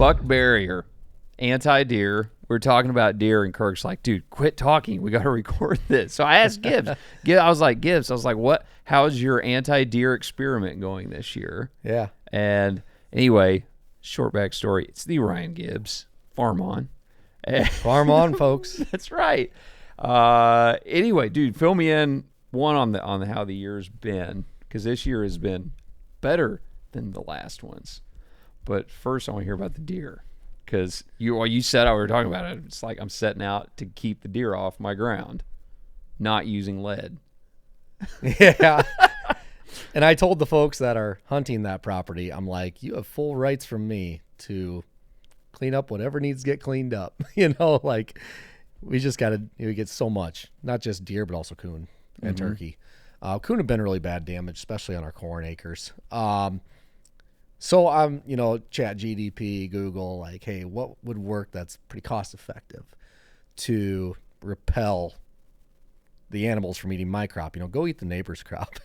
buck barrier, anti-deer. We're talking about deer, and Kirk's like, dude, quit talking. We got to record this. So I asked Gibbs. I was like, what? How's your anti-deer experiment going this year? Yeah. And anyway, short backstory. It's the Ryan Gibbs. Farm on. Farm on, folks. That's right. Anyway, dude, fill me in on how the year's been, because this year has been better than the last ones. But first, I want to hear about the deer. Because you said we were talking about it, it's like I'm setting out to keep the deer off my ground, not using lead. Yeah. And I told the folks that are hunting that property, I'm like, you have full rights from me to clean up whatever needs to get cleaned up. Like we just got to get so much, not just deer, but also coon and turkey. Coon have been really bad damage, especially on our corn acres. So I'm, chat GDP, Google, like, hey, what would work that's pretty cost effective to repel the animals from eating my crop? Go eat the neighbor's crop.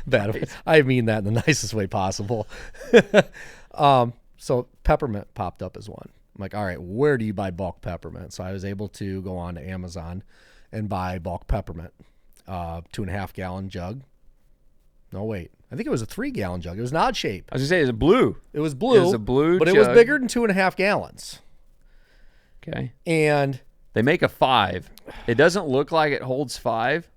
Bad. Right. I mean that in the nicest way possible. So peppermint popped up as one. I'm like, all right, where do you buy bulk peppermint? So I was able to go on to Amazon and buy bulk peppermint, 2.5 gallon jug. No, wait. I think it was a 3-gallon jug. It was an odd shape. I was going to say, it was blue. It was blue. It was a blue but jug. It was bigger than 2.5 gallons. Okay. And they make a 5. It doesn't look like it holds 5,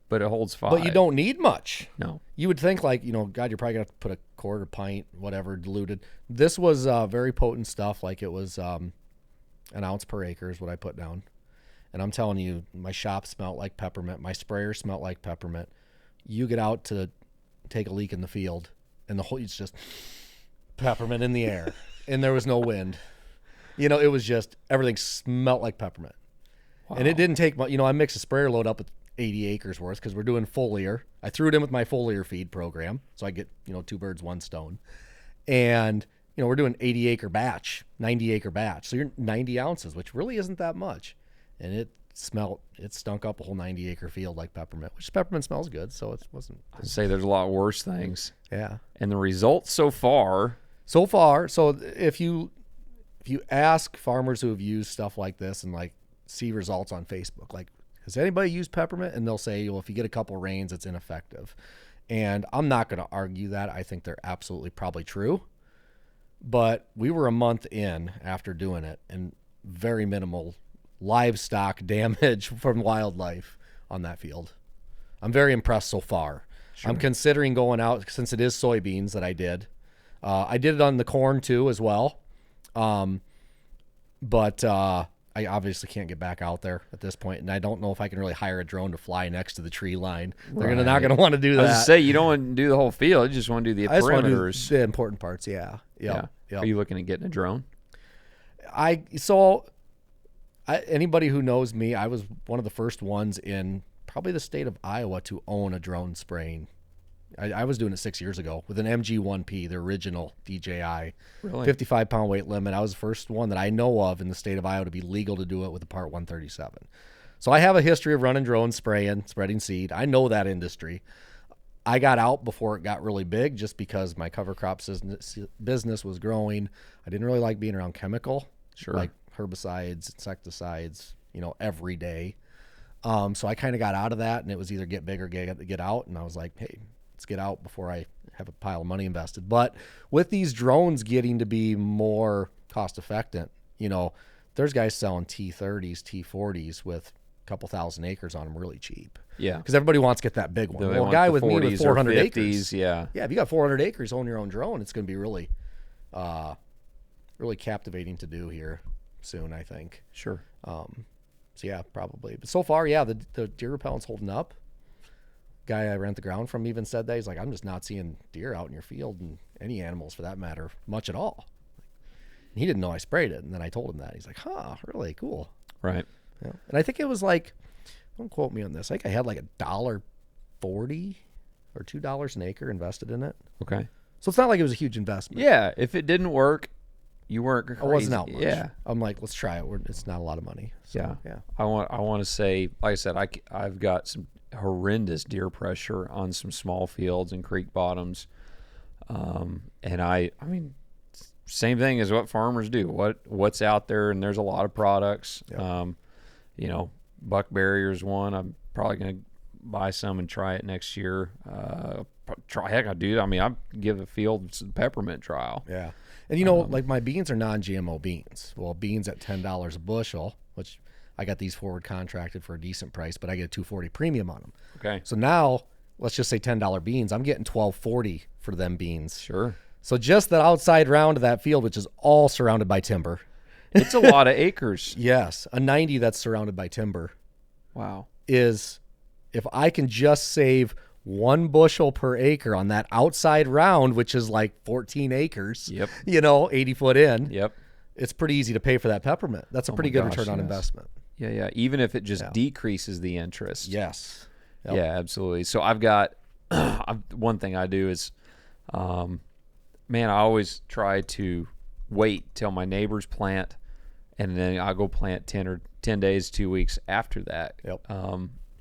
but it holds 5. But you don't need much. No. You would think God, you're probably going to have to put a quarter pint, whatever, diluted. This was very potent stuff. Like it was an ounce per acre is what I put down. And I'm telling you, my shop smelled like peppermint. My sprayer smelled like peppermint. You get out to take a leak in the field, and it's just peppermint in the air, and there was no wind. It was just, everything smelled like peppermint. Wow. And it didn't take much. I mixed a sprayer load up with 80 acres worth because we're doing foliar. I threw it in with my foliar feed program, so I get, 2 birds, 1 stone. And, we're doing 80-acre batch, 90-acre batch. So you're 90 ounces, which really isn't that much. And it stunk up a whole 90-acre field like peppermint, which peppermint smells good, so it wasn't. I'd say there's a lot worse things. Yeah. And the results so far, so if you ask farmers who have used stuff like this and like see results on Facebook, like, has anybody used peppermint? And they'll say, well, if you get a couple rains, it's ineffective. And I'm not going to argue that. I think they're absolutely probably true. But we were a month in after doing it, and very minimal livestock damage from wildlife on that field. I'm very impressed so far. Sure. I'm considering going out, since it is soybeans that I did. I did it on the corn too as well. But I obviously can't get back out there at this point, and I don't know if I can really hire a drone to fly next to the tree line. They're not going to want to do that. I was going to say, you don't want to do the whole field. You just want to do the perimeters. I just want to do the important parts, yeah. Yep. Are you looking at getting a drone? Anybody who knows me, I was one of the first ones in probably the state of Iowa to own a drone spraying. I was doing it 6 years ago with an MG1P, the original DJI. Really? 55-pound weight limit. I was the first one that I know of in the state of Iowa to be legal to do it with a Part 137. So I have a history of running drones, spraying, spreading seed. I know that industry. I got out before it got really big just because my cover crops business was growing. I didn't really like being around chemical, like herbicides, insecticides, every day. So I kind of got out of that, and it was either get big or get out. And I was like, hey, let's get out before I have a pile of money invested. But with these drones getting to be more cost effective, there's guys selling T30s, T40s with a couple thousand acres on them really cheap. Yeah. Because everybody wants to get that big one. Well, a guy with me with 400 acres. Yeah. Yeah, if you got 400 acres, own your own drone, it's going to be really, really captivating to do here soon, I think. Sure. So, yeah, probably. But so far, yeah, the deer repellent's holding up. Guy I rent the ground from even said that. He's like, I'm just not seeing deer out in your field, and any animals for that matter, much at all. And he didn't know I sprayed it, and then I told him that. He's like, huh, really cool. Right. Yeah. And I think it was like, don't quote me on this, I think I had like $1.40 or $2 an acre invested in it. Okay. So it's not like it was a huge investment. Yeah. If it didn't work, you weren't crazy. It wasn't out much. Yeah. I'm like, let's try it. It's not a lot of money. So, yeah. I want to say, like I said, I've got some horrendous deer pressure on some small fields and creek bottoms. And I mean, same thing as what farmers do. What's out there, and there's a lot of products. Yep. You know, buck barrier's one. I'm probably going to buy some and try it next year. I do. I mean, I give the field some peppermint trial. Yeah. And you know, like my beans are non-GMO beans. Well, beans at $10 a bushel, which I got these forward contracted for a decent price, but I get a $2.40 premium on them. Okay. So now, let's just say $10 beans. I'm getting $12.40 for them beans. Sure. So just that outside round of that field, which is all surrounded by timber. It's a lot of acres. Yes, a 90 that's surrounded by timber Wow. is, if I can just save 1 bushel per acre on that outside round, which is like 14 acres, Yep. 80 foot in, Yep. it's pretty easy to pay for that peppermint. That's a pretty good return on yes. investment. Yeah. Even if it just decreases the interest. Yes. Yep. Yeah, absolutely. So I've got one thing I do is, man, I always try to wait till my neighbors plant, and then I'll go plant 10 days, 2 weeks after that. Yep.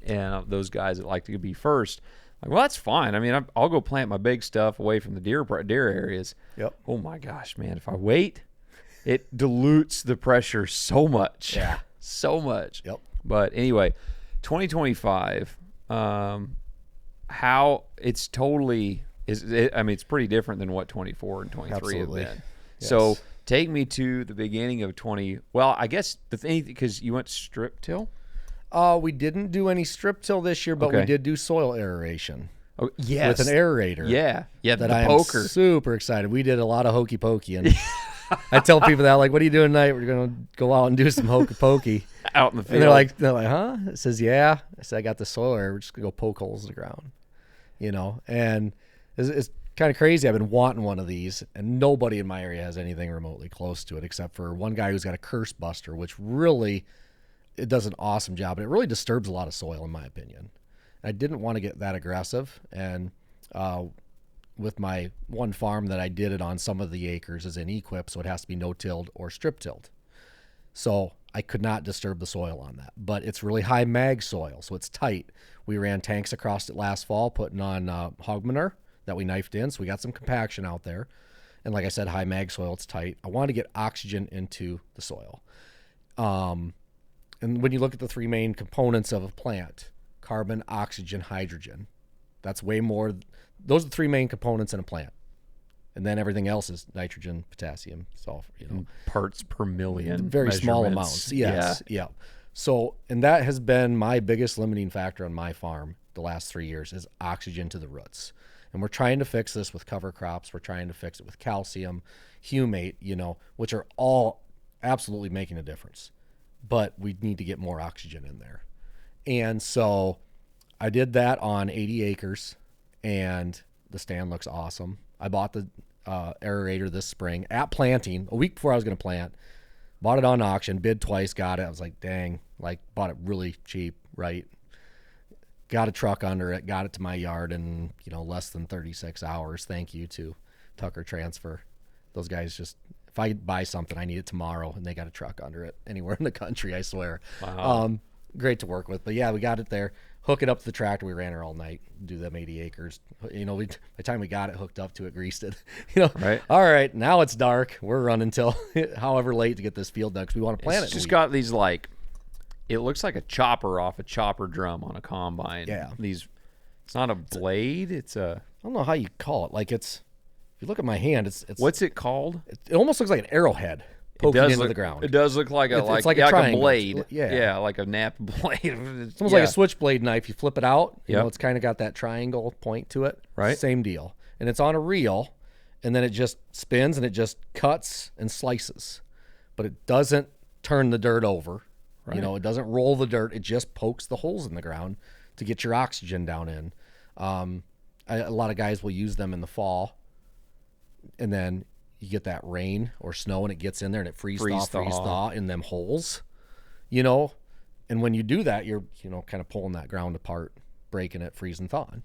And those guys that like to be first, like, well, that's fine. I mean, I'll go plant my big stuff away from the deer areas. Yep. Oh my gosh, man! If I wait, it dilutes the pressure so much. Yeah. So much. Yep. But anyway, 2025. How it's totally I mean, it's pretty different than what 24 and 23 Absolutely. have been. Yes. So take me to the beginning of 20. Well, I guess the thing, because you went strip till. We didn't do any strip till this year, but we Okay. did do soil aeration Oh, yes. with an aerator. Yeah. That the I am poker. super excited. We did a lot of hokey pokey, and I tell people that, like, what are you doing tonight? We're gonna go out and do some hokey pokey. Out in the field. And they're like, huh? It says, yeah. I said, I got the soil aerator. We're just gonna go poke holes in the ground, And it's kind of crazy. I've been wanting one of these, and nobody in my area has anything remotely close to it, except for one guy who's got a curse buster, which really, it does an awesome job, and it really disturbs a lot of soil, in my opinion. I didn't want to get that aggressive, and with my one farm that I did it on, some of the acres is in equip, so it has to be no-tilled or strip-tilled. So I could not disturb the soil on that, but it's really high mag soil, so it's tight. We ran tanks across it last fall, putting on hog manure that we knifed in, so we got some compaction out there. And like I said, high mag soil, it's tight. I wanted to get oxygen into the soil. And when you look at the 3 main components of a plant, carbon, oxygen, hydrogen, that's way more. Those are the 3 main components in a plant. And then everything else is nitrogen, potassium, sulfur, parts per million. very small measurements. amounts. Yes. Yeah. So, and that has been my biggest limiting factor on my farm the last 3 years is oxygen to the roots. And we're trying to fix this with cover crops. We're trying to fix it with calcium, humate, which are all absolutely making a difference. But we need to get more oxygen in there. And so I did that on 80 acres, and the stand looks awesome. I bought the aerator this spring at planting, a week before I was going to plant. Bought it on auction, bid twice, got it. I was like, dang, bought it really cheap, right? Got a truck under it, got it to my yard in, less than 36 hours. Thank you to Tucker Transfer. Those guys just, if I buy something, I need it tomorrow, and they got a truck under it anywhere in the country, I swear. Wow. Great to work with. But yeah, we got it there. Hook it up to the tractor. We ran her all night, do them 80 acres. By the time we got it hooked up to it, greased it. Right. All right, now it's dark. We're running till however late to get this field done because we want to plant It's it. just got these it looks like a chopper off a chopper drum on a combine. Yeah. It's not a blade. It's a. I don't know how you call it. If you look at my hand, it's What's it called? it almost looks like an arrowhead poking into the ground. It does look like It's like a a triangle. blade. Yeah. like a nap blade. It's almost like a switchblade knife. You flip it out, Yep. it's kind of got that triangle point to it. Right. Same deal. And it's on a reel, and then it just spins and it just cuts and slices. But it doesn't turn the dirt over. Right. It doesn't roll the dirt. It just pokes the holes in the ground to get your oxygen down in. A lot of guys will use them in the fall, and then you get that rain or snow and it gets in there and it freeze thaw in them holes, and when you do that, you're, kind of pulling that ground apart, breaking it, freezing, thawing,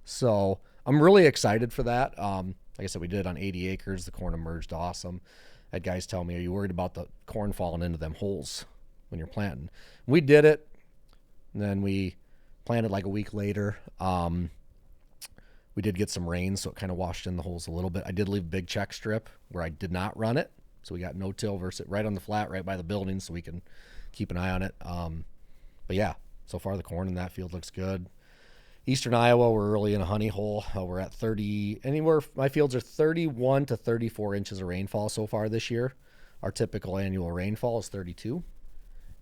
So I'm really excited for that. Like I said, we did it on 80 acres. The corn emerged awesome. I had guys tell me, are you worried about the corn falling into them holes when you're planting? We did it. And then we planted like a week later. We did get some rain, so it kind of washed in the holes a little bit. I did leave a big check strip where I did not run it. So we got no-till versus right on the flat, right by the building, so we can keep an eye on it. But yeah, so far the corn in that field looks good. Eastern Iowa, we're early in a honey hole. We're at 30, anywhere, my fields are 31 to 34 inches of rainfall so far this year. Our typical annual rainfall is 32.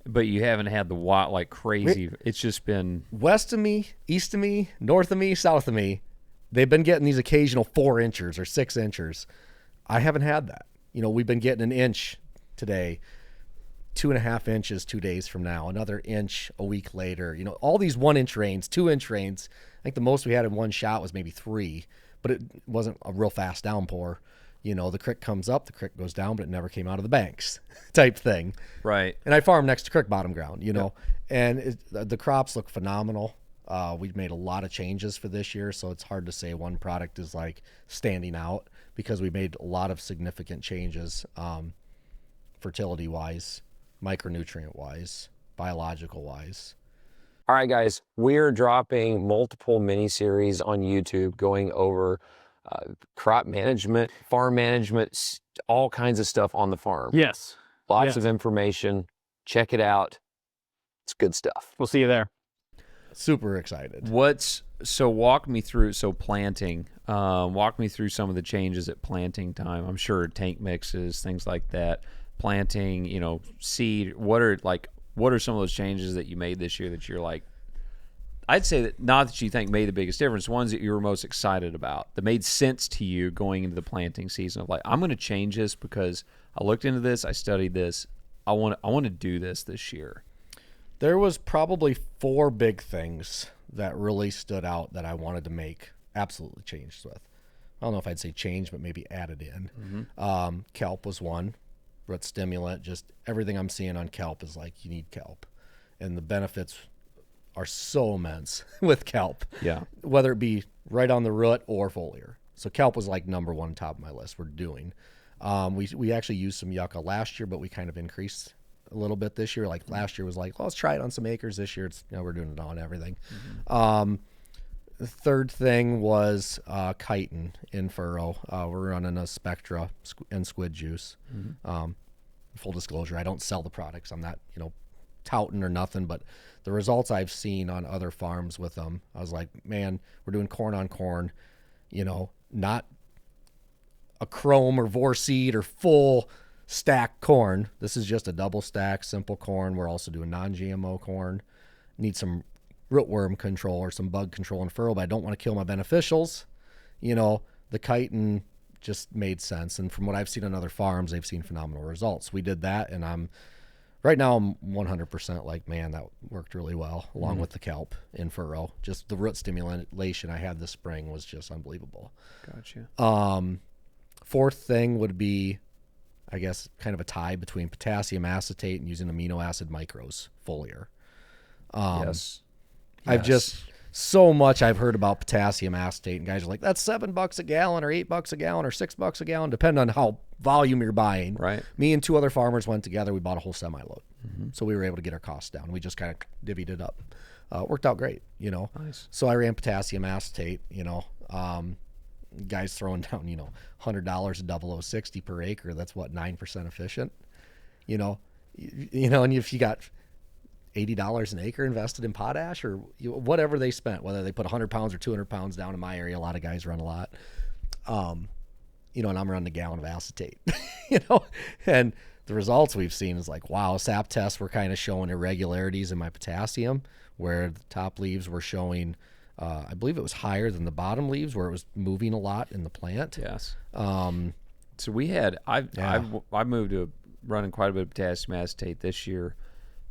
But you haven't had the watt like crazy. It's just been west of me, east of me, north of me, south of me. They've been getting these occasional 4 inches or 6 inches. I haven't had that. We've been getting an inch today, 2.5 inches 2 days from now, another inch a week later. All these 1 inch rains, 2 inch rains. I think the most we had in one shot was maybe 3, but it wasn't a real fast downpour. The creek comes up, the creek goes down, but it never came out of the banks type thing. right. And I farm next to creek bottom ground, Yep. and the crops look phenomenal. We've made a lot of changes for this year, so it's hard to say one product is like standing out because we made a lot of significant changes, fertility wise, micronutrient wise, biological wise. All right, guys, we're dropping multiple mini-series on YouTube going over crop management, farm management, all kinds of stuff on the farm. Yes. Lots of information. Check it out. It's good stuff. We'll see you there. Super excited. Walk me through, planting, walk me through some of the changes at planting time. I'm sure tank mixes, things like that, planting, seed. What are some of those changes that you made this year that you're like, I'd say that not that you think made the biggest difference, ones that you were most excited about, that made sense to you going into the planting season of like, I'm going to change this because I looked into this, I studied this, I want to do this year. There was probably 4 big things that really stood out that I wanted to make absolutely changes with. I don't know if I'd say change, but maybe added in. Mm-hmm. Kelp was one, root stimulant. Just everything I'm seeing on kelp is like, you need kelp. And the benefits are so immense with kelp. Yeah. Whether it be right on the root or foliar. So kelp was like number 1 top of my list we're doing. We actually used some yucca last year, but we kind of increased a little bit this year. Like last year was like, let's try it on some acres. This year it's we're doing it on everything. Mm-hmm. The third thing was chitin in furrow. We're running a Spectra and squid juice. Mm-hmm. Full disclosure, I don't sell the products. I'm not touting or nothing, but the results I've seen on other farms with them, I was like, man, we're doing corn on corn, not a chrome or vorseed or full stack corn. This is just a double stack, simple corn. We're also doing non-GMO corn. Need some rootworm control or some bug control in furrow, but I don't want to kill my beneficials. The chitin just made sense. And from what I've seen on other farms, they've seen phenomenal results. We did that, and right now I'm 100% like, man, that worked really well, along with the kelp in furrow. Just the root stimulation I had this spring was just unbelievable. Gotcha. Fourth thing would be, I guess, kind of a tie between potassium acetate and using amino acid micros, foliar. Yes. I've just so much I've heard about potassium acetate, and guys are like, that's $7 a gallon or $8 a gallon or $6 a gallon, depending on how volume you're buying. Right. Me and 2 other farmers went together. We bought a whole semi-load. Mm-hmm. So we were able to get our costs down. We just kind of divvied it up. Worked out great, Nice. So I ran potassium acetate, guys throwing down, $100 a 0060 per acre. That's what, 9% efficient, and if you got $80 an acre invested in potash or whatever they spent, whether they put 100 pounds or 200 pounds down in my area, a lot of guys run a lot, and I'm running a gallon of acetate, and the results we've seen is like, wow, sap tests were kind of showing irregularities in my potassium where the top leaves were showing, I believe it was higher than the bottom leaves where it was moving a lot in the plant. Yes. So we had, I moved to running quite a bit of potassium acetate this year,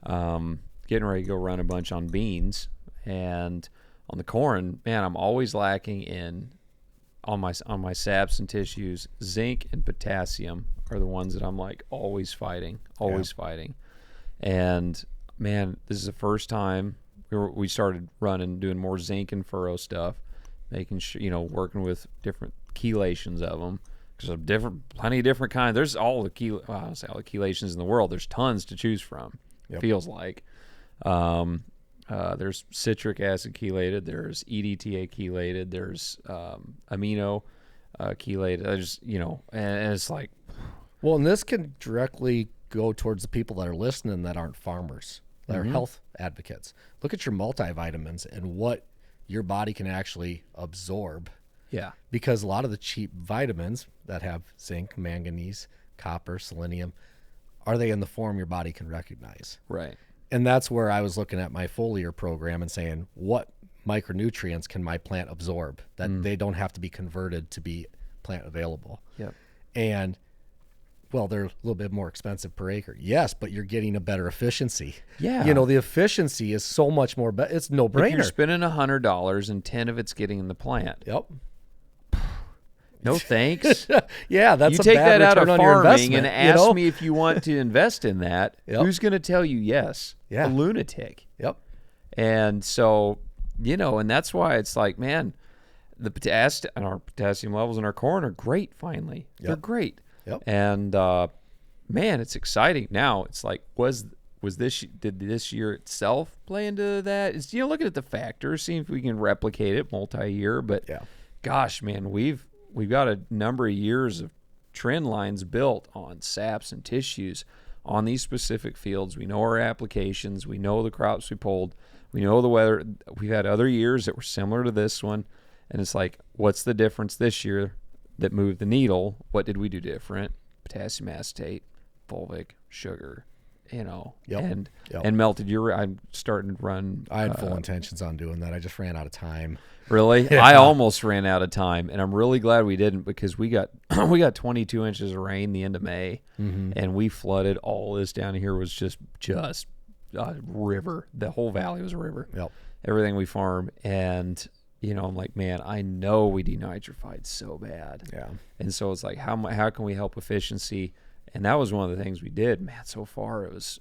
getting ready to go run a bunch on beans, and on the corn, man, I'm always lacking in on my saps and tissues. Zinc and potassium are the ones that I'm like always fighting. And man, this is the first time we started doing more zinc and furrow stuff, making sure, working with different chelations of them, because of plenty of different kinds. There's all the chelations in the world. There's tons to choose from. Yep. Feels like. There's citric acid chelated. There's EDTA chelated. There's amino chelated. I just, and it's like, Well, and this can directly go towards the people that are listening that aren't farmers, that are health advocates. Look at your multivitamins and what your body can actually absorb. yeah, Because a lot of the cheap vitamins that have zinc, manganese, copper, selenium, are they in the form your body can recognize? right. And that's where I was looking at my Foliar program and saying, what micronutrients can my plant absorb that they don't have to be converted to be plant available? Yep. And, well, they're a little bit more expensive per acre. Yes, but you're getting a better efficiency. Yeah. The efficiency is so much more, it's no If you're brainer. spending $100 and 10 of it's getting in the plant, Yep. no thanks. Yeah, that's You a take bad that out of return on your farming investment, and ask me if you want to invest in that. Yep. Who's going to tell you yes? Yeah. A lunatic. Yep. And so, and that's why it's like, man, the our potassium levels in our corn are great. Finally, they're great. Yep. And man, it's exciting. Now it's like, did this year itself play into that? It's looking at the factors, seeing if we can replicate it multi-year. But gosh, man, we've got a number of years of trend lines built on saps and tissues on these specific fields. We know our applications. We know the crops we pulled. We know the weather. We've had other years that were similar to this one. And it's like, what's the difference this year that moved the needle? What did we do different? Potassium acetate, fulvic, sugar, and melted urea. I'm starting to run. I had full intentions on doing that. I just ran out of time. Really? Yeah. I almost ran out of time, and I'm really glad we didn't, because we got 22 inches of rain the end of May, and we flooded all this down here. Was just a river. The whole valley was a river. Yep. Everything we farm, and I'm like, man, I know we denitrified so bad. Yeah. And so it's like, how can we help efficiency? And that was one of the things we did, man. So far it was.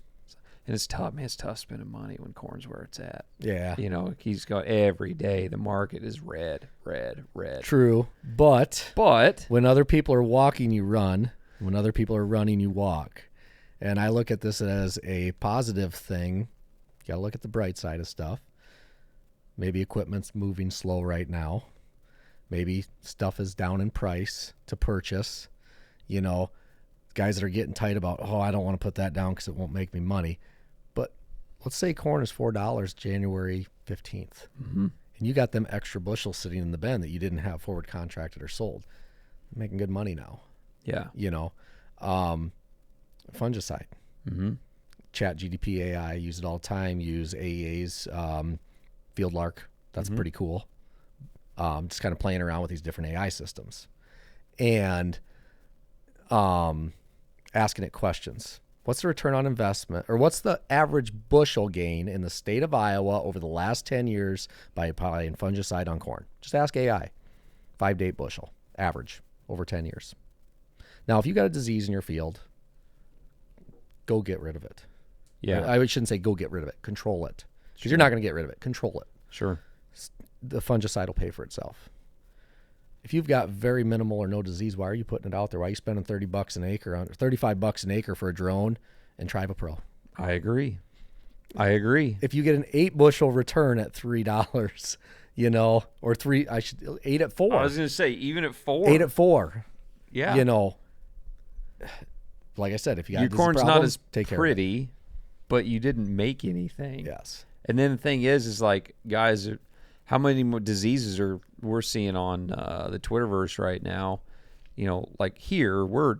And it's tough, man. It's tough spending money when corn's where it's at. Yeah. He's got every day. The market is red. True. But But when other people are walking, you run. When other people are running, you walk. And I look at this as a positive thing. You got to look at the bright side of stuff. Maybe equipment's moving slow right now. Maybe stuff is down in price to purchase. Guys that are getting tight about, I don't want to put that down because it won't make me money. But let's say corn is $4 January 15th. And you got them extra bushels sitting in the bin that you didn't have forward contracted or sold. You're making good money now. yeah, Fungicide. Chat GDP AI, use it all the time. Use AEA's Field Lark. That's pretty cool. Just kind of playing around with these different AI systems. And asking it questions. What's the return on investment, or what's the average bushel gain in the state of Iowa over the last 10 years by applying fungicide on corn? Just ask AI. 5 to 8 bushel average over 10 years. Now, if you got a disease in your field, go get rid of it. yeah, I shouldn't say go get rid of it. Control it. Because you're not going to get rid of it. Control it. sure, The fungicide will pay for itself. If you've got very minimal or no disease, why are you putting it out there? Why are you spending $30 an acre on $35 an acre for a drone and Triva Pro? I agree. If you get an 8 bushel return at $3, or 8 at 4. I was going to say, even at 4. 8 at 4. Yeah. Like I said, if you got Your a disease corn's problem, not as take care pretty, but you didn't make anything. Yes. And then the thing is like, guys, how many more diseases we're seeing on the Twitterverse right now? Like here, we're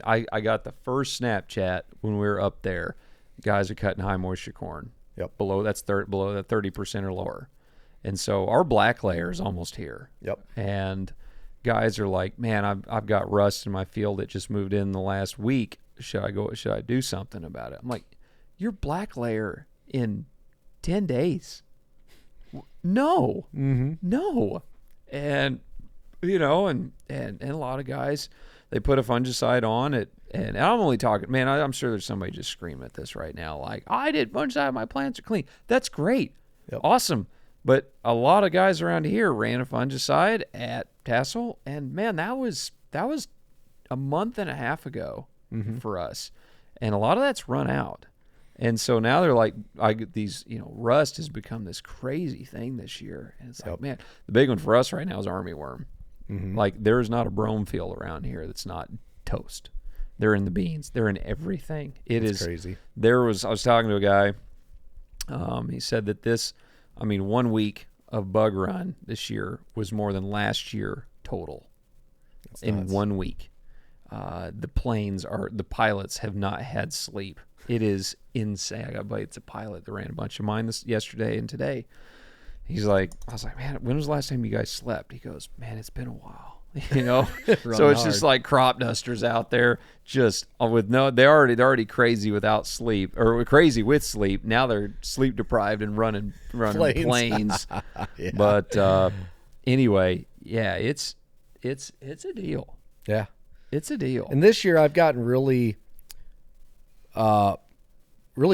I got the first Snapchat when we were up there. Guys are cutting high moisture corn. Yep. Below that 30% or lower. And so our black layer is almost here. Yep. And guys are like, man, I've got rust in my field that just moved in the last week. Should I do something about it? I'm like, your black layer in 10 days. No. No. And and a lot of guys, they put a fungicide on it, and I'm only talking, man, I'm sure there's somebody just screaming at this right now like, I did fungicide, my plants are clean. That's great. Yep. Awesome. But a lot of guys around here ran a fungicide at Tassel, and man, that was a month and a half ago for us. And a lot of that's run out. And so now they're like, I get these, rust has become this crazy thing this year. And it's like, man, the big one for us right now is armyworm. Mm-hmm. Like, there's not a brome field around here that's not toast. They're in the beans. They're in everything. It's crazy. I was talking to a guy. He said that 1 week of bug run this year was more than last year total. That's in nuts. 1 week. The pilots have not had sleep. It is insane. I got bites a pilot that ran a bunch of mine yesterday and today. He's like, I was like, man, when was the last time you guys slept? He goes, man, it's been a while. So it's just like crop dusters out there, just with they're already crazy without sleep, or crazy with sleep. Now they're sleep deprived and running planes. Yeah. But anyway, yeah, it's a deal. Yeah. It's a deal. And this year I've gotten really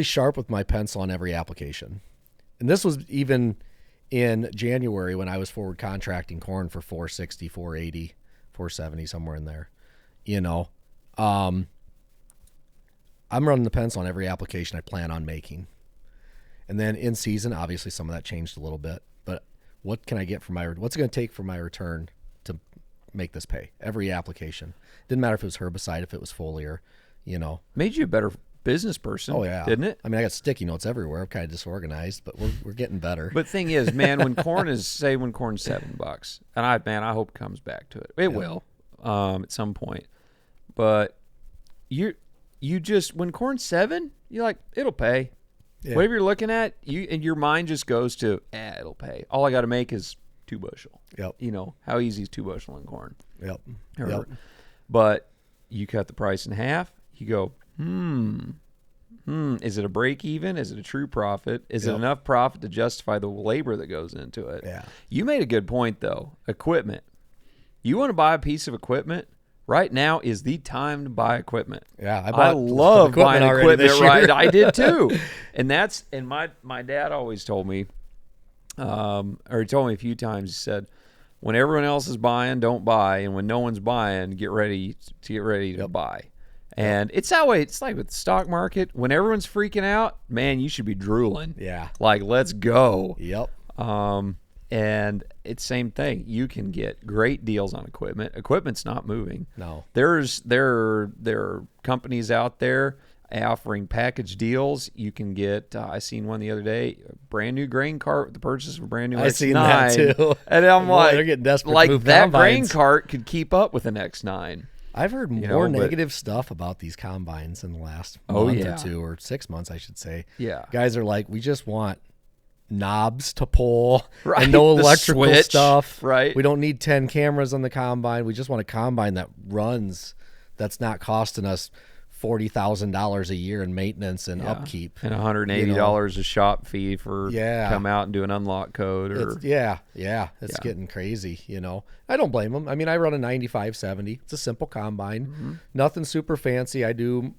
sharp with my pencil on every application. And this was even in January when I was forward contracting corn for 460, 480, 470, somewhere in there. I'm running the pencil on every application I plan on making. And then in season, obviously some of that changed a little bit, but what can I get for what's it going to take for my return to make this pay? Every application. Didn't matter if it was herbicide, if it was foliar, Made you a better business person. Oh yeah, didn't it? I mean, I got sticky notes everywhere. I'm kind of disorganized, but we're getting better. But thing is, man, when corn's $7, and I hope it comes back to it. It will, at some point. But you just, when corn's $7, you're like, it'll pay. Yeah. Whatever you're looking at, and your mind just goes to, it'll pay. All I got to make is 2 bushel. Yep. How easy is 2 bushel in corn? Yep. But you cut the price in half. You go, is it a break even? Is it a true profit? Is it enough profit to justify the labor that goes into it? Yeah. You made a good point, though. Equipment. You want to buy a piece of equipment? Right now is the time to buy equipment. Yeah, I love buying equipment. Right, I did too. And my dad always told me, or he told me a few times. He said, when everyone else is buying, don't buy, and when no one's buying, get ready to buy. And it's that way. It's like with the stock market. When everyone's freaking out, man, you should be drooling. Yeah. Like, let's go. Yep. And it's same thing. You can get great deals on equipment. Equipment's not moving. No. There are companies out there offering package deals. You can get. I seen one the other day. A brand new grain cart with the purchase of a brand new X9. I seen that too. And I'm like, they're getting desperate. Like to move that combines. grain cart could keep up with an X9. I've heard more negative stuff about these combines in the last month or 2 or 6 months, I should say. Yeah. Guys are like, we just want knobs to pull right. and no electrical switch, stuff. Right. We don't need 10 cameras on the combine. We just want a combine that runs, that's not costing us $40,000 a year in maintenance and upkeep. And $180 a shop fee for come out and do an unlock code. Or It's getting crazy, I don't blame them. I mean, I run a 9570. It's a simple combine. Mm-hmm. Nothing super fancy. I do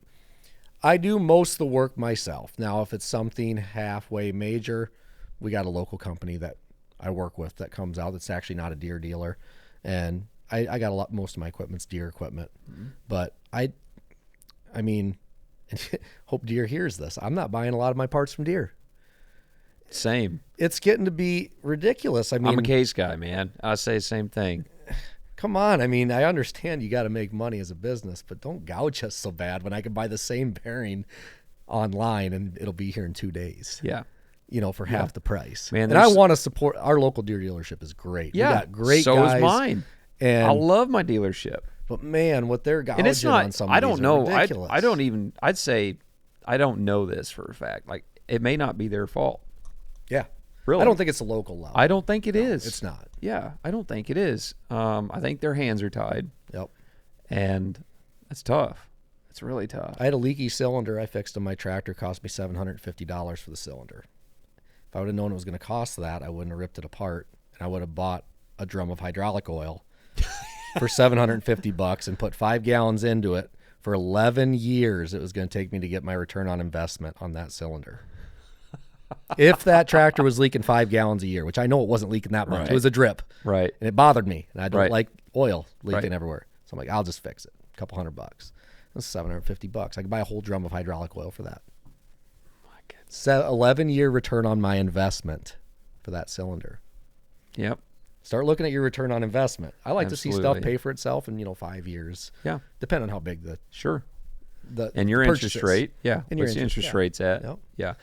most of the work myself. Now, if it's something halfway major, we got a local company that I work with that comes out that's actually not a Deere dealer. And I got most of my equipment's Deere equipment. Mm-hmm. But I mean, hope Deere hears this. I'm not buying a lot of my parts from Deere. Same. It's getting to be ridiculous. I mean, I'm a case guy, man. I say the same thing. Come on. I mean, I understand you got to make money as a business, but don't gouge us so bad when I can buy the same bearing online and it'll be here in 2 days. Yeah. For half the price. Man, and I want to support our local Deere dealership is great. Yeah. We got great so guys. Is mine. And I love my dealership. But man, what they're gouging and it's not, on some of I don't these know. are ridiculous. I'd say I don't know this for a fact. Like, it may not be their fault. Yeah. Really? I don't think it's a local law. I don't think it is. It's not. Yeah, I don't think it is. I think their hands are tied. Yep. And that's tough. It's really tough. I had a leaky cylinder I fixed on my tractor. Cost me $750 for the cylinder. If I would have known it was going to cost that, I wouldn't have ripped it apart, and I would have bought a drum of hydraulic oil for $750 and put 5 gallons into it. For 11 years, it was going to take me to get my return on investment on that cylinder. If that tractor was leaking 5 gallons a year, which I know it wasn't leaking that much. Right. It was a drip. Right. And it bothered me. And I don't Right. like oil leaking Right. everywhere. So I'm like, I'll just fix it. A couple $100. That's $750. I could buy a whole drum of hydraulic oil for that. 11-year return on my investment for that cylinder. Yep. Start looking at your return on investment. I like to see stuff Absolutely. pay for itself in 5 years. Yeah. Depending on how big Sure. the And your purchase interest is. rate, yeah. And your What's the interest yeah. rates at? Yep. Yeah.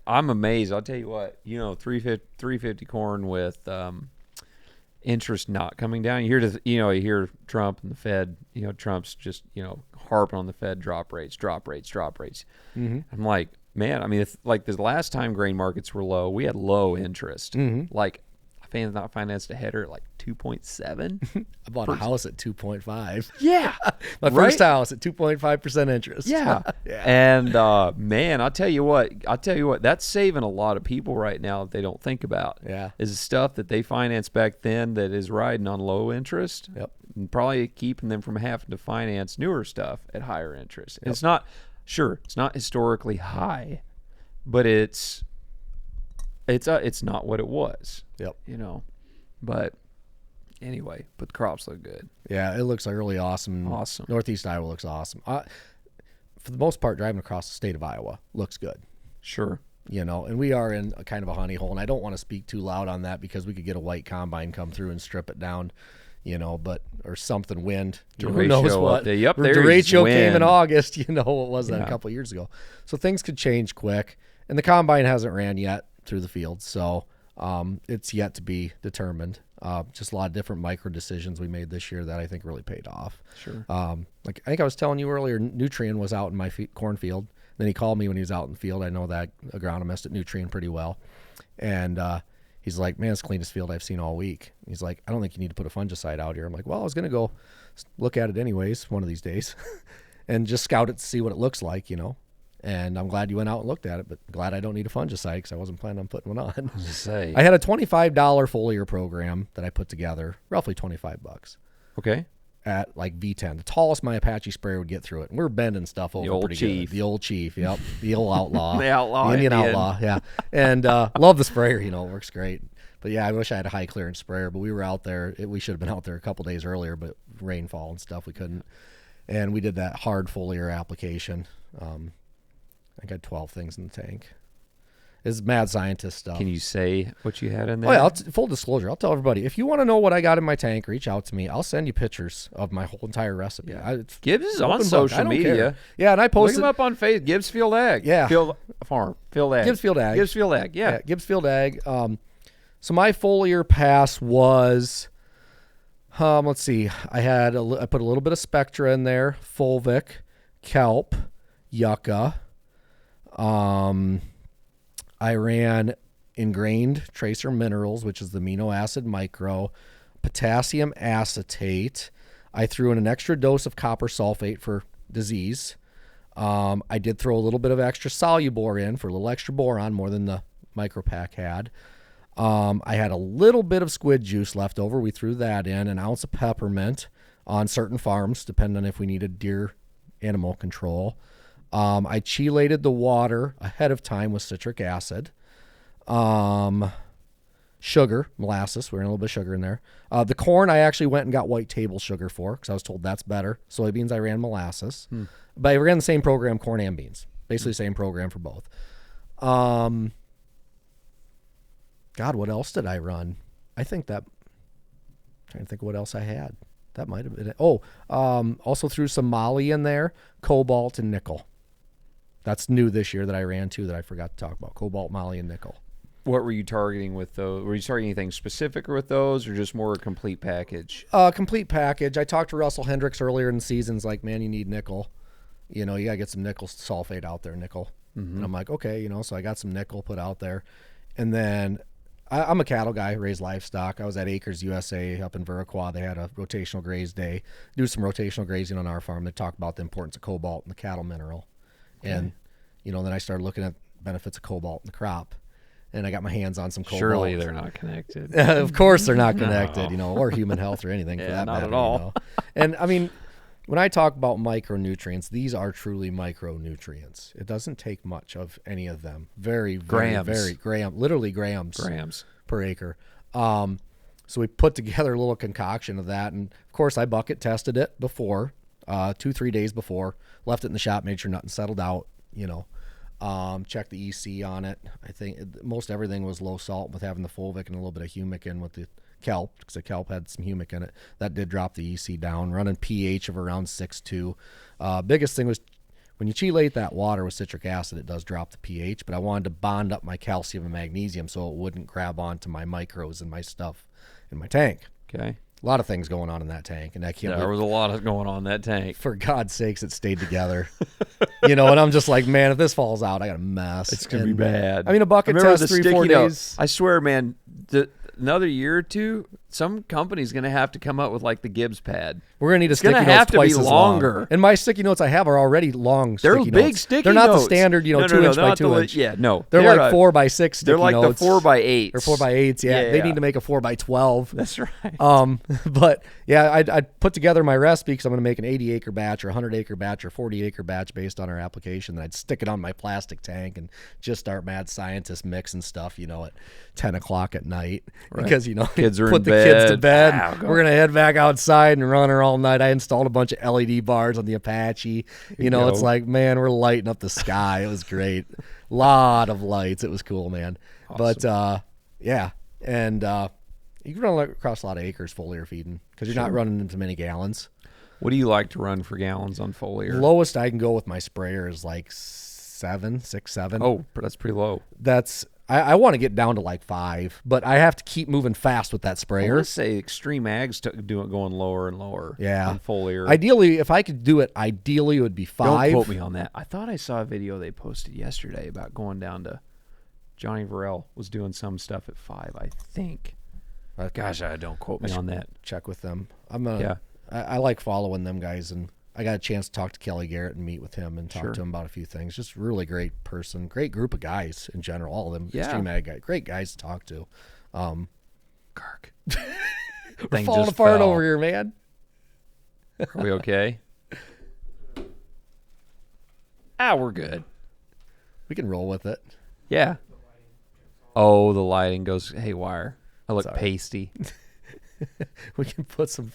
I'm amazed. I'll tell you what. 350 corn with interest not coming down. You hear Trump and the Fed. Trump's just harping on the Fed drop rates. Mm-hmm. I'm like, man. I mean, it's like the last time grain markets were low, we had low interest. Mm-hmm. Like, I financed a header at like 2.7. I bought a house at 2.5. Yeah. My Right? first house at 2.5% interest. Yeah. Yeah. And man, I'll tell you what, that's saving a lot of people right now that they don't think about. Yeah. Is the stuff that they financed back then that is riding on low interest. Yep. And probably keeping them from having to finance newer stuff at higher interest. Yep. It's not historically high, but it's not what it was. Yep. But anyway, but the crops look good. Yeah, it looks like really awesome. Awesome. Northeast Iowa looks awesome. For the most part, driving across the state of Iowa looks good. Sure. And we are in a kind of a honey hole, and I don't want to speak too loud on that because we could get a white combine come through and strip it down, or something wind. Who knows what? Yep, The there's derecho came in wind. August. What was that a couple of years ago? So things could change quick, and the combine hasn't ran yet through the field, so it's yet to be determined. Just a lot of different micro decisions we made this year that I think really paid off. Sure. Like I think I was telling you earlier, Nutrien was out in my cornfield. Then he called me when he was out in the field. I know that agronomist at Nutrien pretty well. And he's like, man, it's the cleanest field I've seen all week. He's like, I don't think you need to put a fungicide out here. I'm like, well, I was going to go look at it anyways one of these days and just scout it to see what it looks like, And I'm glad you went out and looked at it, but glad I don't need a fungicide because I wasn't planning on putting one on. I had a $25 foliar program that I put together, roughly $25. Okay. At like V10, the tallest my Apache sprayer would get through it. And we were bending stuff over old pretty chief. good. The old chief, yep. The old outlaw. The outlaw. The Indian Indian. outlaw, yeah. And love the sprayer, it works great. But yeah, I wish I had a high clearance sprayer, but we were out there. We should have been out there a couple days earlier, but rainfall and stuff, we couldn't. And we did that hard foliar application. I got 12 things in the tank. It's mad scientist stuff. Can you say what you had in there? Oh yeah, full disclosure. I'll tell everybody. If you want to know what I got in my tank, reach out to me. I'll send you pictures of my whole entire recipe. Yeah. Gibbs is on open book. I social don't media. care. Yeah, and I Look posted him up on Facebook. Gibbs Field Ag. Yeah. Field Farm. Field Ag. Gibbs Field Ag. Gibbs Field Ag. Yeah. Gibbs Field Ag. So my foliar pass was, let's see. I put a little bit of Spectra in there, Fulvic, Kelp, Yucca. I ran ingrained tracer minerals, which is the amino acid micro, potassium acetate. I threw in an extra dose of copper sulfate for disease. I did throw a little bit of extra Solubor in for a little extra boron, more than the micro pack had. I had a little bit of squid juice left over. We threw that in, an ounce of peppermint on certain farms, depending on if we needed deer animal control. I chelated the water ahead of time with citric acid. Sugar, molasses. We're in a little bit of sugar in there. The corn, I actually went and got white table sugar for because I was told that's better. Soybeans, I ran molasses. But I ran the same program, corn and beans. Basically the same program for both. God, what else did I run? I'm trying to think of what else I had. That might have been it. Also threw some moly in there, cobalt and nickel. That's new this year that I ran too that I forgot to talk about. Cobalt, moly, and nickel. What were you targeting with those? Were you targeting anything specific with those, or just more a complete package? Complete package. I talked to Russell Hendricks earlier in the season. He's like, man, you need nickel. You got to get some nickel sulfate out there, nickel. And I'm like, okay, so I got some nickel put out there. And then I'm a cattle guy, raise livestock. I was at Acres USA up in Viroqua. They had a rotational graze day. Do some rotational grazing on our farm. They talked about the importance of cobalt in the cattle mineral. Okay. And, then I started looking at benefits of cobalt in the crop. And I got my hands on some cobalt. Surely they're not connected. Of course they're not connected, or human health or anything for that not matter. at all. And I mean, when I talk about micronutrients, these are truly micronutrients. It doesn't take much of any of them. Very literally grams per acre. So we put together a little concoction of that. And of course I bucket tested it before, 2-3 days before, left it in the shop, made sure nothing settled out, Check the EC on it. I think most everything was low salt with having the fulvic and a little bit of humic in with the kelp, because the kelp had some humic in it. That did drop the EC down. Running pH of around 6.2. Biggest thing was when you chelate that water with citric acid, it does drop the pH, but I wanted to bond up my calcium and magnesium so it wouldn't grab onto my micros and my stuff in my tank. Okay. A lot of things going on in that tank, and I can't. There was a lot of going on in that tank. For God's sakes, it stayed together. And I'm just like, man, if this falls out, I got a mess. It's gonna be bad. I mean, a bucket test 3-4 days. I swear, man. Another year or two, some company's gonna have to come up with like the Gibbs pad. We're gonna need a sticky gonna notes have to twice be as longer. long. And my sticky notes I have are already long. They're sticky big notes. sticky They're not notes. the standard, 2-inch by 2-inch. Yeah, no. They're like 4x6 sticky They're like notes. the 4x8s. Or 4x8s. Yeah, they need to make a 4x12. That's right. But yeah, I put together my recipe because I'm going to make an 80-acre batch or 100-acre batch or 40-acre batch based on our application. Then I'd stick it on my plastic tank and just start mad scientist mixing stuff, at 10 o'clock at night. Right. Because, kids are put in the bed. kids to bed. Go. We're going to head back outside and run her all night. I installed a bunch of LED bars on the Apache. It's like, man, we're lighting up the sky. It was great. Lot of lights. It was cool, man. Awesome. But, yeah. And, you can run across a lot of acres Foliar feeding because you're not running into many gallons. What do you like to run for gallons on Foliar? Lowest I can go with my sprayer is like 7. Oh, that's pretty low. I want to get down to like 5, but I have to keep moving fast with that sprayer. Let's say Extreme Ag's going lower and lower. Yeah. On Foliar. Ideally, if I could do it, it would be 5. Don't quote me on that. I thought I saw a video they posted yesterday about going down to Johnny Varell was doing some stuff at 5, I think. Gosh, don't quote me on that. Check with them. I like following them guys, and I got a chance to talk to Kelly Garrett and meet with him and talk to him about a few things. Just really great person, great group of guys in general. All of them, Extreme Ag guys, great guys to talk to. Kirk, we're falling apart over here, man. Are we okay? We're good. We can roll with it. Yeah. Oh, the lighting goes haywire. I look pasty. We can put some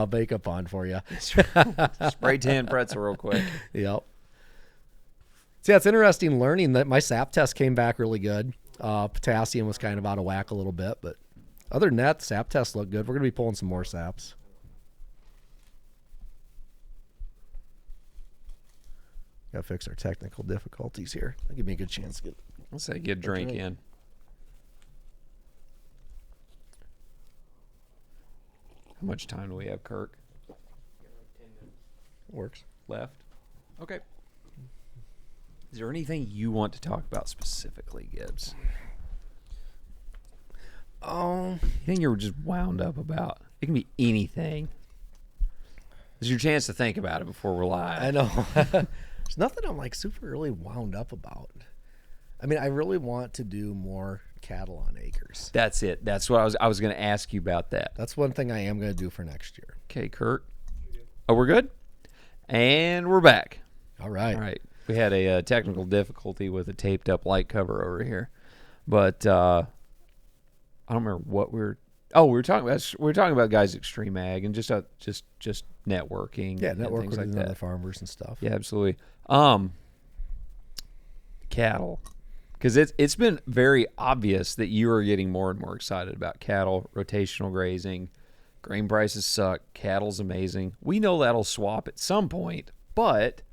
makeup on for you. Spray tan pretzel real quick. Yep. So yeah, it's interesting learning that my sap test came back really good. Potassium was kind of out of whack a little bit, but other than that, sap test looked good. We're going to be pulling some more saps. Got to fix our technical difficulties here. That'll give me a good chance to get. Let's say get a drink in. How much time do we have, Kirk? Works. Left? Okay. Is there anything you want to talk about specifically, Gibbs? You think you were just wound up about? It can be anything. This is your chance to think about it before we're live. I know. There's nothing I'm like super really wound up about. I mean, I really want to do more cattle on acres. That's it. That's what I was going to ask you about that. That's one thing I am going to do for next year. Okay, Kurt. Oh, we're good? And we're back. All right. All right. We had a technical difficulty with a taped up light cover over here. But I don't remember what we were talking about guys at Extreme Ag and just networking. Yeah, network things with like other that. farmers and stuff. Yeah, absolutely. Cattle. Because it's been very obvious that you are getting more and more excited about cattle, rotational grazing. Grain prices suck. Cattle's amazing. We know that'll swap at some point. But,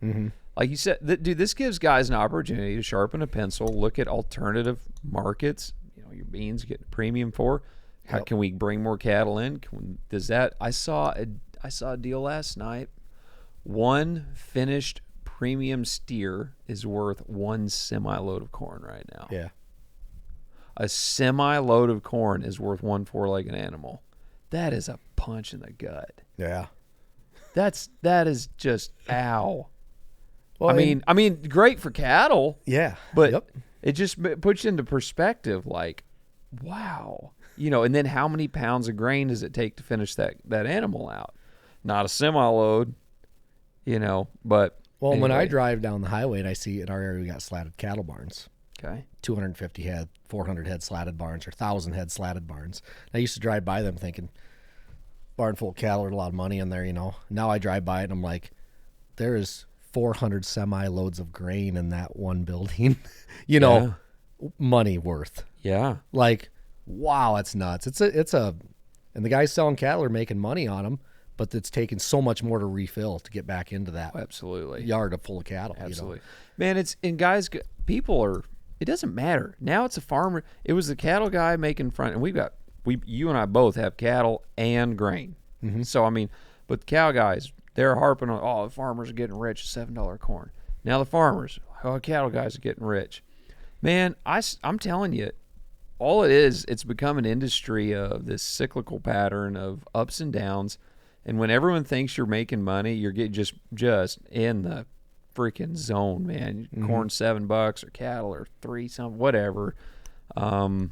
like you said, dude, this gives guys an opportunity to sharpen a pencil, look at alternative markets. Your beans getting a premium for. How can we bring more cattle in? I saw a deal last night. One finished premium steer is worth 1 semi-load of corn right now. Yeah. A semi-load of corn is worth 1 4-legged animal. That is a punch in the gut. Yeah. That is just ow. Well, I mean, great for cattle. Yeah. But it just puts you into perspective, like, wow. And then how many pounds of grain does it take to finish that animal out? Not a semi-load, but... Well, anyway. when I drive down the highway and I see in our area we got slatted cattle barns. Okay. 250 head, 400 head slatted barns, or 1,000 head slatted barns. I used to drive by them thinking, barn full of cattle, there's a lot of money in there, Now I drive by it and I'm like, there is 400 semi loads of grain in that one building. You know, money worth. Yeah. Like, wow, that's nuts. And the guys selling cattle are making money on them, but it's taking so much more to refill to get back into that Absolutely. yard full of cattle. Absolutely. You know? Man, people are, it doesn't matter. Now it's a farmer. It was the cattle guy making front, and you and I both have cattle and grain. Mm-hmm. So, I mean, but the cow guys, they're harping on, the farmers are getting rich, $7 corn. Now the farmers, cattle guys are getting rich. Man, I'm telling you, all it is, it's become an industry of this cyclical pattern of ups and downs. And when everyone thinks you're making money, you're getting just in the freaking zone, man. Mm-hmm. Corn $7 or cattle or $3 something, whatever. No,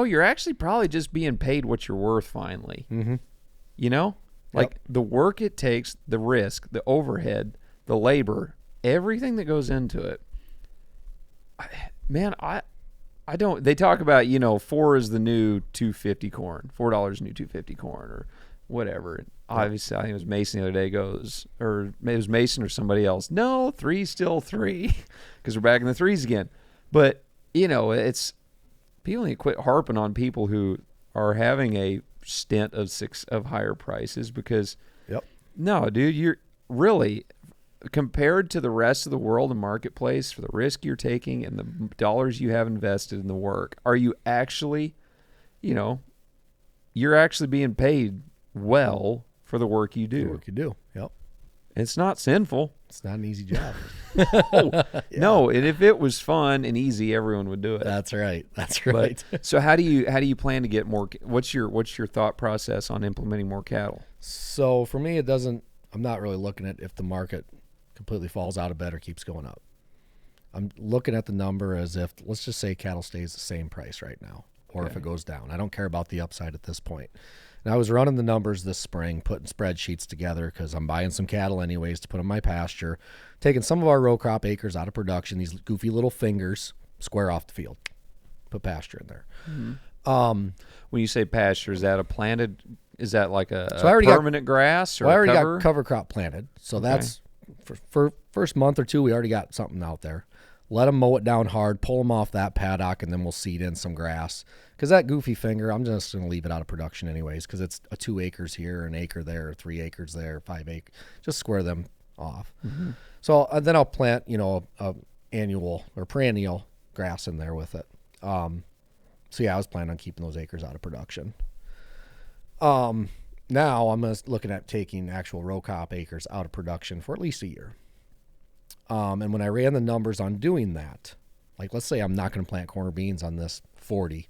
you're actually probably just being paid what you're worth finally. Mm-hmm. You know? Like the work it takes, the risk, the overhead, the labor, everything that goes into it. I don't. They talk about, $4 is the new $2.50 corn. $4 is the new $2.50 corn, or whatever. Obviously, I think it was Mason the other day or it was Mason or somebody else. No, 3's still 3, because we're back in the 3s again. But it's people need to quit harping on people who are having a stint of higher prices, because no, dude, you're really, compared to the rest of the world and marketplace, for the risk you're taking and the dollars you have invested in the work, are you actually, you're actually being paid well for the work you do. The work you do. Yep. It's not sinful. It's not an easy job. No, and if it was fun and easy, everyone would do it. That's right. That's right. So how do you plan to get more? What's your thought process on implementing more cattle? So for me, I'm not really looking at if the market completely falls out of bed or keeps going up. I'm looking at the number as if, let's just say cattle stays the same price right now, or if it goes down. I don't care about the upside at this point. And I was running the numbers this spring, putting spreadsheets together, because I'm buying some cattle anyways to put in my pasture, taking some of our row crop acres out of production, these goofy little fingers, square off the field, put pasture in there. Mm-hmm. When you say pasture, is that is that like a permanent grass, or I already cover? got cover crop planted. So that's, for first month or two, we already got something out there. Let them mow it down hard, pull them off that paddock, and then we'll seed in some grass. Because that goofy finger, I'm just going to leave it out of production anyways, because it's 2 acres here, an acre there, 3 acres there, 5 acres. Just square them off. Mm-hmm. So then I'll plant, a annual or perennial grass in there with it. So yeah, I was planning on keeping those acres out of production. Now I'm looking at taking actual row crop acres out of production for at least a year. And when I ran the numbers on doing that, like, let's say I'm not going to plant corn or beans on this 40,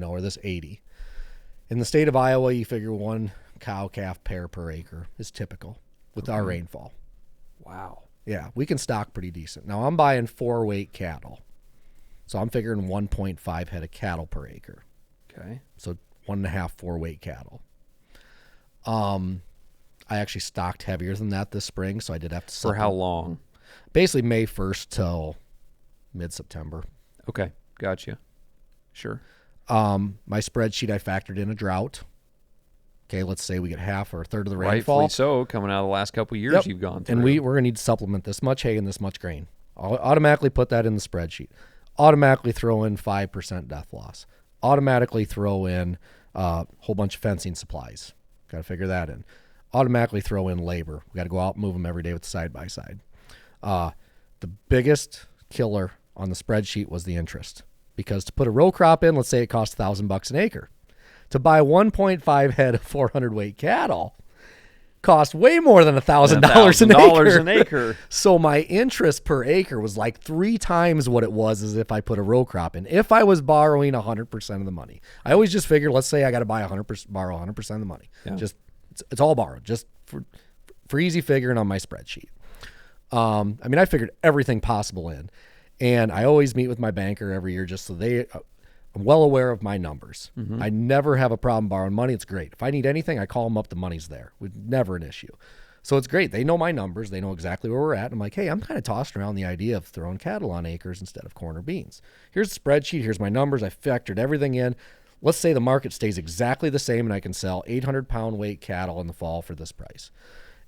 or this 80. In the state of Iowa, you figure 1 cow-calf pair per acre is typical with our rainfall. Wow. Yeah, we can stock pretty decent. Now, I'm buying 4-weight cattle. So I'm figuring 1.5 head of cattle per acre. Okay. So 1.5 4-weight cattle. I actually stocked heavier than that this spring, so I did have to For how long? Basically May 1st till mid-September. Okay, gotcha. Sure. My spreadsheet, I factored in a drought. Okay, let's say we get half or a third of the rainfall. Rightfully so, coming out of the last couple of years you've gone through. And we're going to need to supplement this much hay and this much grain. I'll automatically put that in the spreadsheet. Automatically throw in 5% death loss. Automatically throw in a whole bunch of fencing supplies. Got to figure that in. Automatically throw in labor. We got to go out and move them every day with the side-by-side. The biggest killer on the spreadsheet was the interest. Because to put a row crop in, let's say it costs $1,000 an acre. To buy 1.5 head of 400-weight cattle cost way more than $1,000 an acre. So my interest per acre was like 3 times what it was as if I put a row crop in. If I was borrowing 100% of the money, I always just figure, let's say I got to borrow 100% of the money. Yeah. Just it's all borrowed, just for easy figuring on my spreadsheet. I figured everything possible in, and I always meet with my banker every year just so I'm well aware of my numbers. Mm-hmm. I never have a problem borrowing money. It's great. If I need anything, I call them up. The money's there. Never an issue. So it's great. They know my numbers. They know exactly where we're at. I'm like, hey, I'm kind of tossing around the idea of throwing cattle on acres instead of corn or beans. Here's the spreadsheet. Here's my numbers. I factored everything in. Let's say the market stays exactly the same and I can sell 800-pound weight cattle in the fall for this price.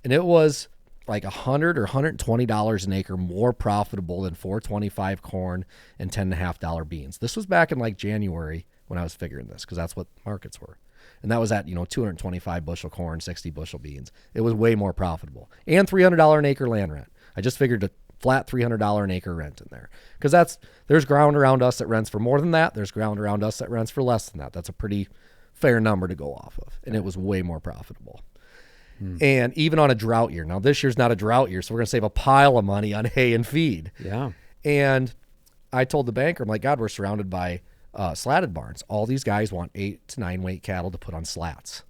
And it was like $100 or $120 an acre more profitable than $4.25 corn and $10.50 beans. This was back in like January when I was figuring this, because that's what markets were. And that was at, 225 bushel corn, 60 bushel beans. It was way more profitable. And $300 an acre land rent. I just figured a flat $300 an acre rent in there. Because there's ground around us that rents for more than that. There's ground around us that rents for less than that. That's a pretty fair number to go off of. And it was way more profitable. And even on a drought year. Now, this year's not a drought year, so we're going to save a pile of money on hay and feed. Yeah. And I told the banker, I'm like, God, we're surrounded by slatted barns. All these guys want 8 to 9 weight cattle to put on slats.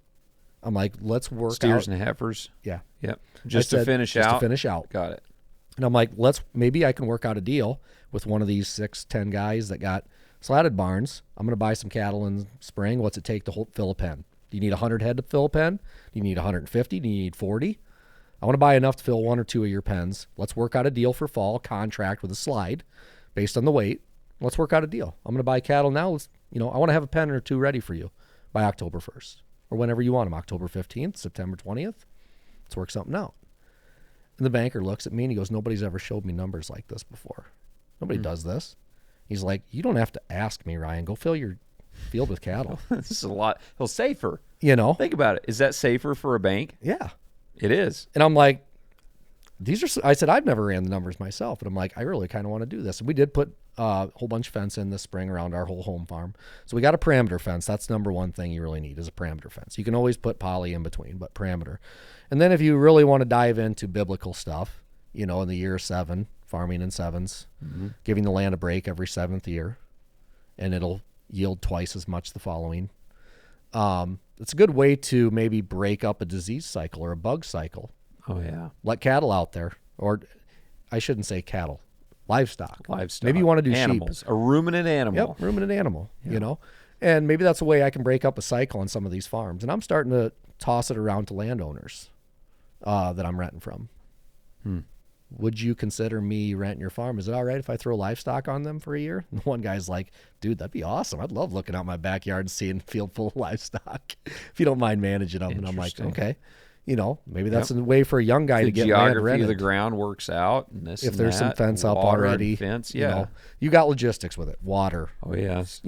I'm like, let's work Steers out. and heifers. Yeah. Yep. Just to finish out. Got it. And I'm like, maybe I can work out a deal with one of these 6-10 guys that got slatted barns. I'm going to buy some cattle in spring. What's it take to fill a pen? Do you need 100 head to fill a pen? Do you need 150? Do you need 40? I want to buy enough to fill 1 or 2 of your pens. Let's work out a deal for fall, contract with a slide based on the weight. Let's work out a deal. I'm going to buy cattle now. I want to have a pen or 2 ready for you by October 1st or whenever you want them, October 15th, September 20th. Let's work something out. And the banker looks at me and he goes, nobody's ever showed me numbers like this before. Nobody does this. He's like, you don't have to ask me, Ryan. Go fill your field with cattle. This is a lot. Well, safer. Think about it. Is that safer for a bank? Yeah, it is. And I'm like, I said, I've never ran the numbers myself. And I'm like, I really kind of want to do this. And we did put a whole bunch of fence in this spring around our whole home farm. So we got a parameter fence. That's number one thing you really need is a parameter fence. You can always put poly in between, but parameter. And then if you really want to dive into biblical stuff, in the year 7, farming in sevens, giving the land a break every 7th year, and it'll yield twice as much the following. It's a good way to maybe break up a disease cycle or a bug cycle. Oh, yeah. Let cattle out there, or I shouldn't say cattle, livestock. Maybe you want to do animals. sheep. A ruminant animal. Yep, ruminant animal, And maybe that's a way I can break up a cycle on some of these farms. And I'm starting to toss it around to landowners that I'm renting from. Would you consider me renting your farm? Is it all right if I throw livestock on them for a year? And one guy's like, dude, that'd be awesome. I'd love looking out my backyard and seeing a field full of livestock if you don't mind managing them. And I'm like, okay. Maybe that's a way for a young guy to get land rented. The geography of the ground works out. And if there's some fence up already. Fence, yeah. You got logistics with it. Water. Oh, yes.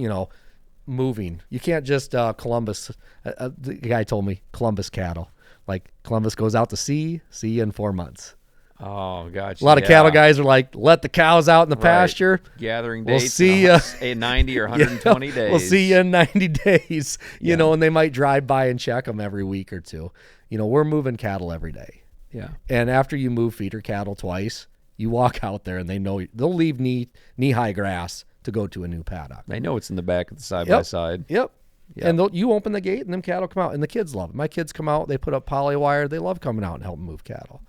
Moving. You can't just Columbus. The guy told me Columbus cattle. Like Columbus goes out to sea in 4 months. Oh, gotcha. A lot of cattle guys are like, let the cows out in the pasture. Gathering We'll dates. see you in 90 or 120 days. We'll see you in 90 days. And they might drive by and check them every week or two. We're moving cattle every day. Yeah. And after you move feeder cattle twice, you walk out there and they know they'll leave knee-high grass to go to a new paddock. They know it's in the back of the side-by-side. Yep. And you open the gate and them cattle come out. And the kids love it. My kids come out. They put up poly wire. They love coming out and helping move cattle.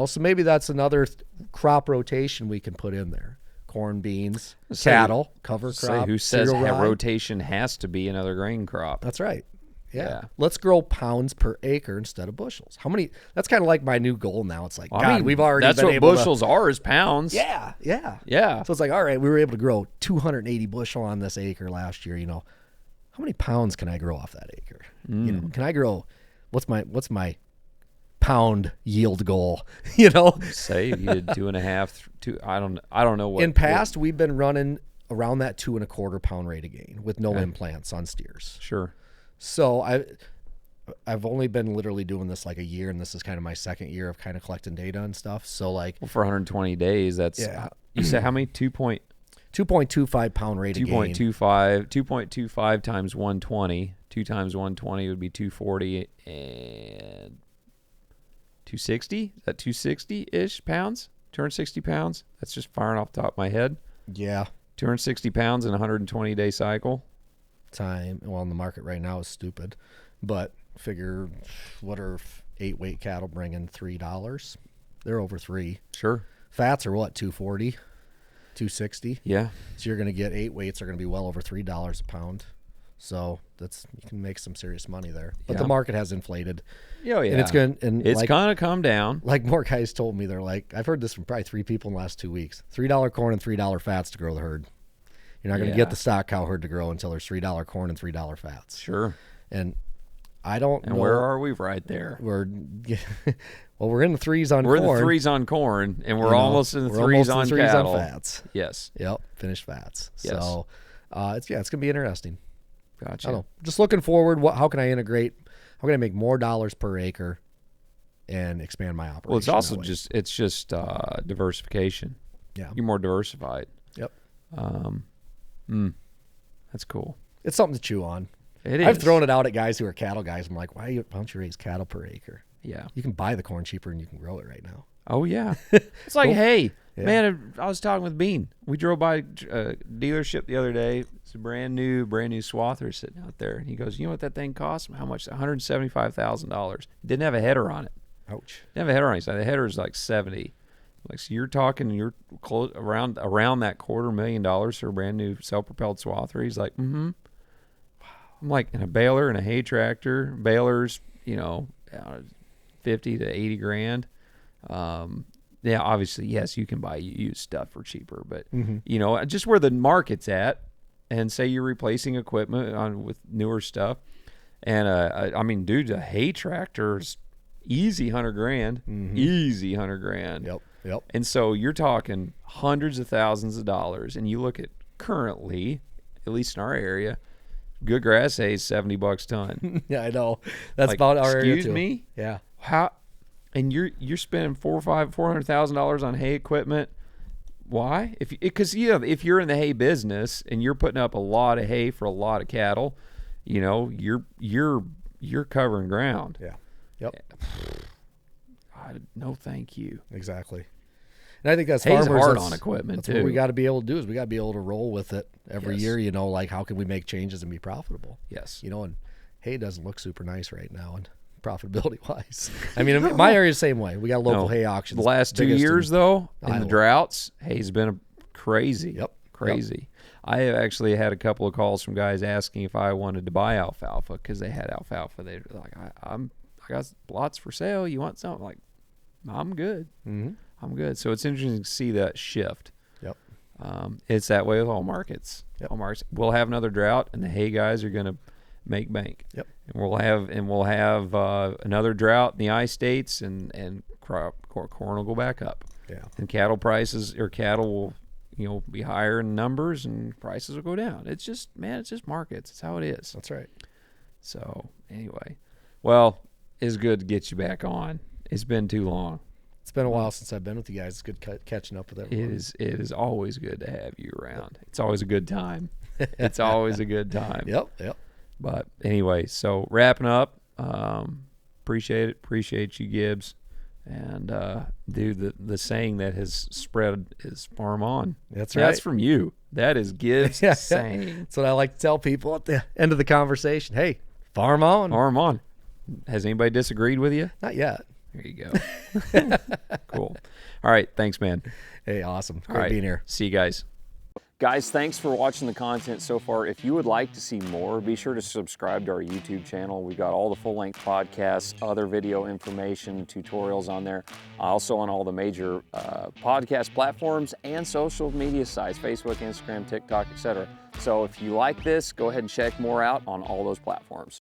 So maybe that's another crop rotation we can put in there. Corn, beans, cattle, cover crop. Who says rotation has to be another grain crop? That's right. Yeah. Let's grow pounds per acre instead of bushels. How many? That's kind of like my new goal now. It's like, we've already that's been what able bushels are is pounds. Yeah. Yeah. So it's like, all right, we were able to grow 280 bushel on this acre last year. How many pounds can I grow off that acre? Can I grow? What's my pound yield goal? Say you did 2.5, 2. I don't know what. In past, we've been running around that 2.25 pound rate of gain with no implants on steers. Sure. So I've only been literally doing this like a year, and this is kind of my second year of kind of collecting data and stuff. So for 120 days, that's you said how many? 2.25 pound rate of gain. 2.25 times 120. 2 times 120 would be 240 and 260. Is that 260-ish pounds? 260 pounds? That's just firing off the top of my head. Yeah. 260 pounds in a 120-day cycle. Well, in the market right now is stupid, but figure what are 8 weight cattle bringing $3? They're over $3. Sure. Fats are what, 240, 260? Yeah. So you're going to get 8 weights are going to be well over $3 a pound. So you can make some serious money there. But the market has inflated. Oh yeah. And it's gonna come down. Like more guys told me, they're like, I've heard this from probably 3 people in the last 2 weeks. $3 corn and $3 fats to grow the herd. You're not going to get the stock cow herd to grow until there's $3 corn and $3 fats. Sure. And I don't And know. where are we? Right there. We're well, we're in the threes on We're corn. in the threes on corn, and we're you know. almost in the We're threes almost in on the threes cattle. on fats. Yes. Yep, finished fats. Yes. So, it's gonna be interesting. Gotcha. I don't know. Just looking forward. How can I integrate? How can I make more dollars per acre and expand my operation? Well, it's also that way? just diversification. Yeah. You're more diversified. Yep. That's cool. It's something to chew on. It is. I've thrown it out at guys who are cattle guys. I'm like, why don't you raise cattle per acre? Yeah. You can buy the corn cheaper and you can grow it right now. Oh yeah. It's like, hey, Yeah. man, I was talking with Bean. We drove by a dealership the other day. It's a brand new swather sitting out there, and he goes, "You know what that thing cost? How much? $175,000. Didn't have a header on it. Ouch. Didn't have a header on it. So the header is like 70. Like, so you're close around that $250,000 for a brand new self-propelled swather." He's like, "Mm-hmm." I'm like, and a baler and a hay tractor. Balers, 50 to 80 grand. Yeah, obviously, yes, you can buy used stuff for cheaper, but just where the market's at, and say you're replacing equipment with newer stuff, and I mean, dude, a hay tractor's easy $100,000, easy $100,000. Yep. And so you're talking hundreds of thousands of dollars, and you look at currently, at least in our area, good grass hay is $70 a ton. Yeah, I know. That's Like, about our area excuse too. me? Yeah. How? And you're spending $400,000 on hay equipment. Why? Because if you're in the hay business and you're putting up a lot of hay for a lot of cattle, you're covering ground. Yeah. Yep. No, thank you. Exactly. And I think that's Hay's farmers. hard that's- on equipment that's too. what we got to be able to do is we got to be able to roll with it every Yes. year. Like how can we make changes and be profitable? Yes. And hay doesn't look super nice right now and profitability wise. I mean, my area is the same way. We got local hay auctions. The last 2 biggest years, in though, in the Iowa. droughts, hay's been crazy. Yep. Crazy. I have actually had a couple of calls from guys asking if I wanted to buy alfalfa because they had alfalfa. They're like, I got lots for sale. You want something? Like, I'm good. Mhm. I'm good. So it's interesting to see that shift. Yep. It's that way with all markets. Yep. All markets. We'll have another drought, and the hay guys are going to make bank. Yep. And we'll have another drought in the I states, and corn will go back up. Yeah. And cattle will be higher in numbers, and prices will go down. It's just markets. It's how it is. That's right. So anyway, well, it's good to get you back on. It's been too long. It's been a while since I've been with you guys. It's good catching up with everyone. It is always good to have you around. It's always a good time. It's always a good time. Yep. But anyway, so wrapping up, appreciate it. Appreciate you, Gibbs. And dude, the saying that has spread is farm on. That's right. That's from you. That is Gibbs' saying. That's what I like to tell people at the end of the conversation. Hey, farm on. Farm on. Has anybody disagreed with you? Not yet. There you go. Cool. All right. Thanks, man. Hey, awesome. All Great right. being here. See you guys. Guys, thanks for watching the content so far. If you would like to see more, be sure to subscribe to our YouTube channel. We've got all the full-length podcasts, other video information, tutorials on there. Also on all the major podcast platforms and social media sites, Facebook, Instagram, TikTok, etc. So if you like this, go ahead and check more out on all those platforms.